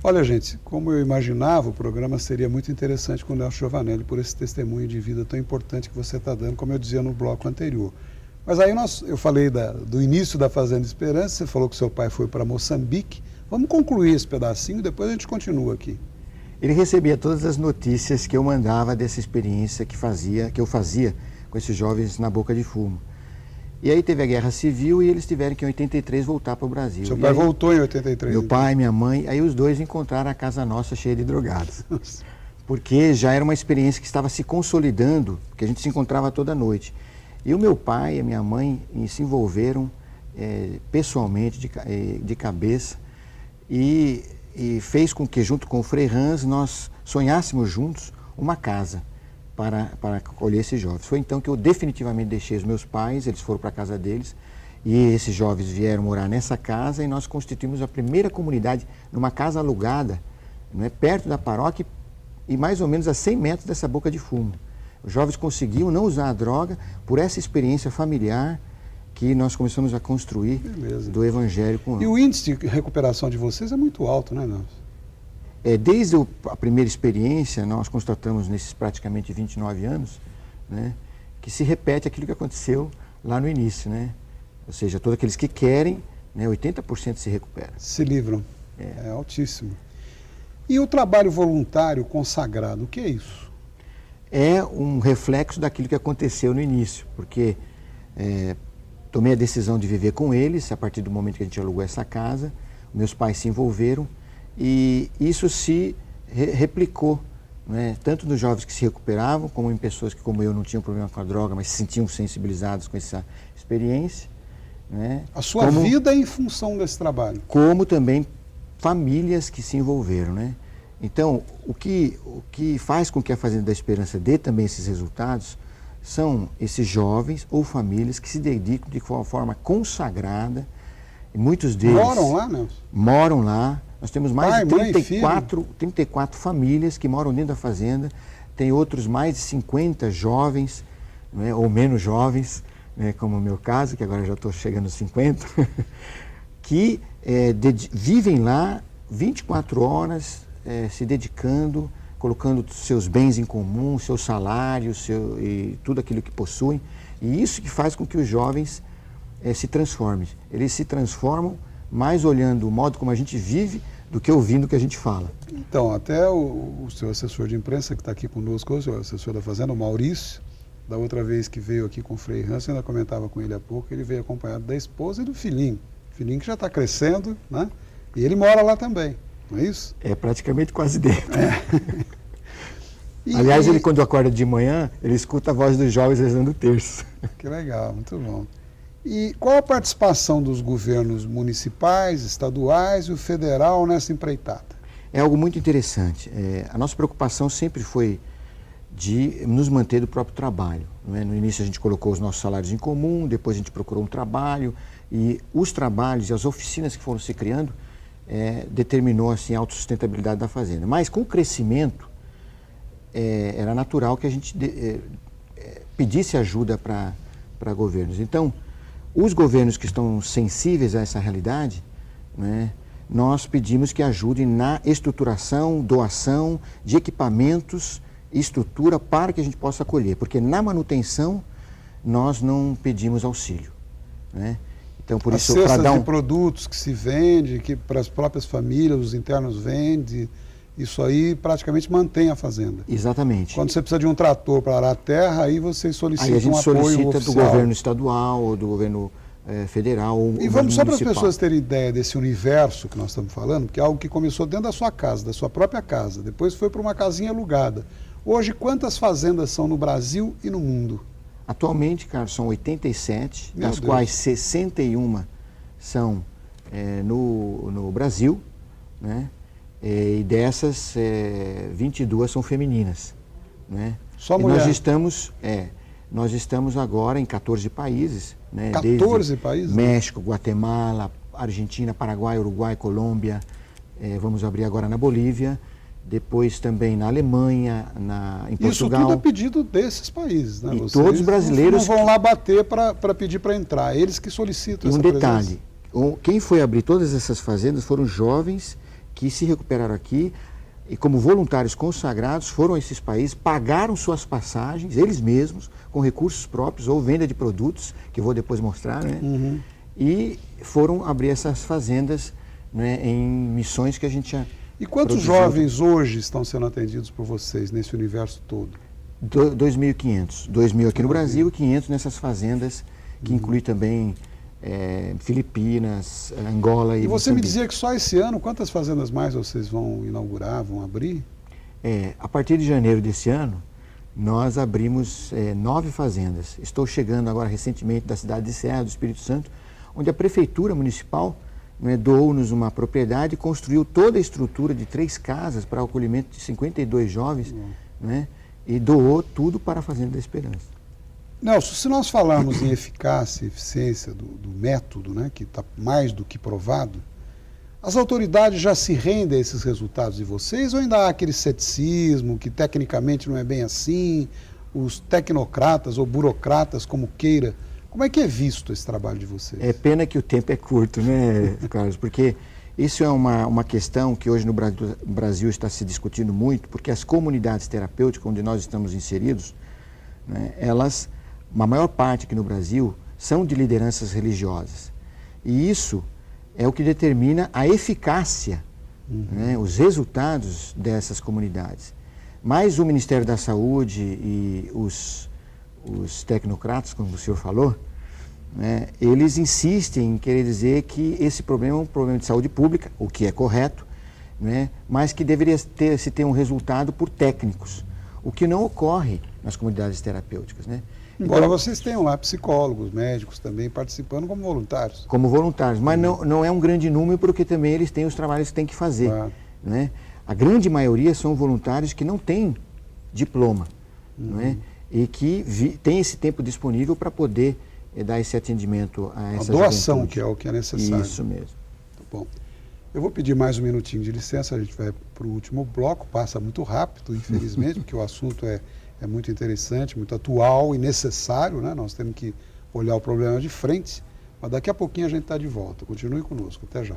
Olha, gente, como eu imaginava, o programa seria muito interessante com o Nelson Giovanelli por esse testemunho de vida tão importante que você está dando, como eu dizia no bloco anterior. Mas aí eu falei do início da Fazenda Esperança, você falou que seu pai foi para Moçambique. Vamos concluir esse pedacinho, depois a gente continua aqui. Ele recebia todas as notícias que eu mandava dessa experiência que eu fazia com esses jovens na boca de fumo. E aí teve a Guerra Civil e eles tiveram que em 83 voltar para o Brasil. Seu pai voltou em 83? Meu pai, minha mãe, aí os dois encontraram a casa nossa cheia de drogados. Porque já era uma experiência que estava se consolidando, porque a gente se encontrava toda noite. E o meu pai e a minha mãe se envolveram pessoalmente, de cabeça, e fez com que, junto com o Frei Hans, nós sonhássemos juntos uma casa para acolher esses jovens. Foi então que eu definitivamente deixei os meus pais, eles foram para a casa deles, e esses jovens vieram morar nessa casa, e nós constituímos a primeira comunidade numa casa alugada, perto da paróquia, e mais ou menos a 100 metros dessa boca de fumo. Os jovens conseguiam não usar a droga por essa experiência familiar que nós começamos a construir. Beleza. Do Evangelho com eles. E o índice de recuperação de vocês é muito alto, né, Nelson? Desde a primeira experiência, nós constatamos nesses praticamente 29 anos, que se repete aquilo que aconteceu lá no início, Ou seja, todos aqueles que querem, 80% se recuperam. Se livram. É altíssimo. E o trabalho voluntário consagrado, o que é isso? É um reflexo daquilo que aconteceu no início, porque tomei a decisão de viver com eles a partir do momento que a gente alugou essa casa, meus pais se envolveram, e isso se replicou, tanto nos jovens que se recuperavam, como em pessoas que, como eu, não tinham problema com a droga, mas se sentiam sensibilizados com essa experiência. A sua vida é em função desse trabalho? Como também famílias que se envolveram. Então, o que faz com que a Fazenda da Esperança dê também esses resultados são esses jovens ou famílias que se dedicam de uma forma consagrada, e muitos deles... Moram lá, Nelson? Moram lá. Nós temos mais de mãe, 34 famílias que moram dentro da fazenda, tem outros mais de 50 jovens, ou menos jovens, como o meu caso, que agora já estou chegando aos 50, que vivem lá 24 horas se dedicando, colocando seus bens em comum, seu salário, e tudo aquilo que possuem, e isso que faz com que os jovens se transformem. Eles se transformam mais olhando o modo como a gente vive do que ouvindo o que a gente fala. Então, até o seu assessor de imprensa que está aqui conosco, o seu assessor da Fazenda, o Maurício, da outra vez que veio aqui com o Frei Hans, eu ainda comentava com ele há pouco, ele veio acompanhado da esposa e do filhinho. Filhinho que já está crescendo, E ele mora lá também, não é isso? É praticamente quase dentro. Aliás, ele quando acorda de manhã, ele escuta a voz dos jovens rezando o terço. Que legal, muito bom. E qual a participação dos governos municipais, estaduais e o federal nessa empreitada? É algo muito interessante. A nossa preocupação sempre foi de nos manter do próprio trabalho. No início a gente colocou os nossos salários em comum, depois a gente procurou um trabalho, e os trabalhos e as oficinas que foram se criando determinou assim, a autossustentabilidade da fazenda. Mas com o crescimento, era natural que a gente pedisse ajuda para governos. Então, os governos que estão sensíveis a essa realidade, nós pedimos que ajudem na estruturação, doação de equipamentos e estrutura para que a gente possa acolher, porque na manutenção nós não pedimos auxílio. Então, por isso, para dar de produtos que se vende, que para as próprias famílias, os internos vendem, isso aí praticamente mantém a fazenda. Exatamente. Quando você precisa de um trator para arar a terra, aí vocês solicitam um apoio solicita do governo estadual ou do governo federal. E vamos só para as pessoas terem ideia desse universo que nós estamos falando, porque é algo que começou dentro da sua casa, da sua própria casa, depois foi para uma casinha alugada. Hoje, quantas fazendas são no Brasil e no mundo? Atualmente, Carlos, são 87, das quais 61 são no Brasil, e dessas 22 são femininas. Só mulher? Nós estamos agora em 14 países. 14 países? México, Guatemala, Argentina, Paraguai, Uruguai, Colômbia, vamos abrir agora na Bolívia, depois também na Alemanha, em Portugal. Isso tudo é pedido desses países, né? E vocês todos brasileiros não vão lá bater para pedir para entrar, eles que solicitam essa presença. E um detalhe, quem foi abrir todas essas fazendas foram jovens que se recuperaram aqui e como voluntários consagrados foram a esses países, pagaram suas passagens, eles mesmos, com recursos próprios ou venda de produtos, que eu vou depois mostrar, né? E foram abrir essas fazendas, né, em missões que a gente já E quantos produziu. jovens hoje estão sendo atendidos por vocês nesse universo todo? 2.500. 2.000 aqui no Brasil e 500 nessas fazendas, que inclui também Filipinas, Angola e E você me Moçambique. dizia que só esse ano, quantas fazendas mais vocês vão inaugurar, vão abrir? A partir de janeiro desse ano, nós abrimos 9 fazendas. Estou chegando agora recentemente da cidade de Serra do Espírito Santo, onde a prefeitura municipal, né, doou-nos uma propriedade e construiu toda a estrutura de 3 casas para o acolhimento de 52 jovens, né, e doou tudo para a Fazenda da Esperança. Nelson, se nós falarmos em eficácia e eficiência do método, né, que está mais do que provado, as autoridades já se rendem a esses resultados de vocês ou ainda há aquele ceticismo que tecnicamente não é bem assim, os tecnocratas ou burocratas, como queira? Como é que é visto esse trabalho de vocês? É pena que o tempo é curto, né, Carlos? Porque isso é uma questão que hoje no Brasil está se discutindo muito, porque as comunidades terapêuticas onde nós estamos inseridos, né, elas, a maior parte aqui no Brasil, são de lideranças religiosas. E isso é o que determina a eficácia, né, os resultados dessas comunidades. Mas o Ministério da Saúde e os tecnocratas, como o senhor falou, né, eles insistem em querer dizer que esse problema é um problema de saúde pública, o que é correto, né, mas que deveria se ter um resultado por técnicos, o que não ocorre nas comunidades terapêuticas, né? Embora Então, vocês tenham lá psicólogos, médicos também participando como voluntários. como voluntários, mas não é um grande número porque também eles têm os trabalhos que têm que fazer, Claro. né? A grande maioria são voluntários que não têm diploma, né? E que têm esse tempo disponível para poder dar esse atendimento a A essa doação, juventude. que é o que é necessário. Isso mesmo. Tá bom. Eu vou pedir mais um minutinho de licença, a gente vai para o último bloco, passa muito rápido, infelizmente, porque o assunto é muito interessante, muito atual e necessário, né? Nós temos que olhar o problema de frente, mas daqui a pouquinho a gente está de volta. Continue conosco, até já.